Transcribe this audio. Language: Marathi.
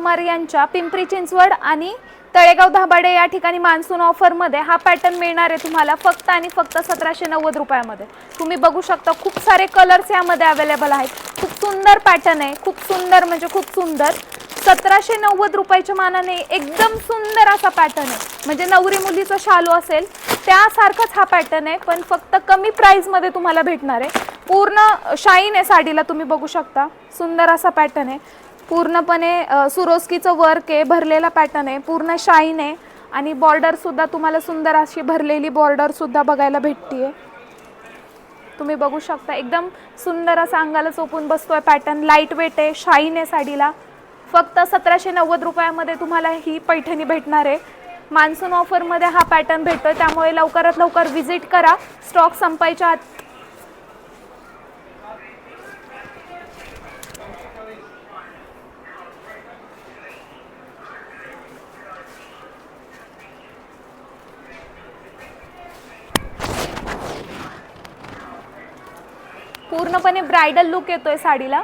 कुमार यांच्या पिंपरी चिंचवड आणि तळेगाव दाभाडे या ठिकाणी मान्सून ऑफर मध्ये हा पॅटर्न मिळणार आहे तुम्हाला फक्त आणि फक्त 1790 रुपयामध्ये। तुम्ही बघू शकता खूप सारे कलर्स यामध्ये अवेलेबल आहेत। खूप सुंदर पॅटर्न आहे, खूप सुंदर म्हणजे खूप सुंदर। 1790 रुपयाच्या मानाने एकदम सुंदर असा पॅटर्न आहे, म्हणजे नवरी मुलीचा शालू असेल त्यासारखाच हा पॅटर्न आहे, पण फक्त कमी प्राइस मध्ये तुम्हाला भेटणार आहे। पूर्ण शाईन आहे साडीला, तुम्ही बघू शकता सुंदर असा पॅटर्न आहे। पूर्णपणे सुरोस्कीचं वर्क आहे, भरलेला पॅटर्न आहे, पूर्ण शाईन आहे आणि बॉर्डर सुद्धा तुम्हाला सुंदर अशी भरलेली बॉर्डर सुद्धा बघायला भेटते। तुम्ही बघू शकता एकदम सुंदर असा अंगाला चोपून बसतोय पॅटर्न। लाईट वेट आहे, शाईन आहे साडीला। फक्त 1790 रुपयामध्ये तुम्हाला ही पैठणी भेटणार आहे। मान्सून ऑफर मध्ये हा पॅटर्न भेटतोय, त्यामुळे लवकरात लवकर विजिट करा, स्टॉक संपायच्या आत। पूर्णपणे ब्राइडल लुक येतोय साडीला।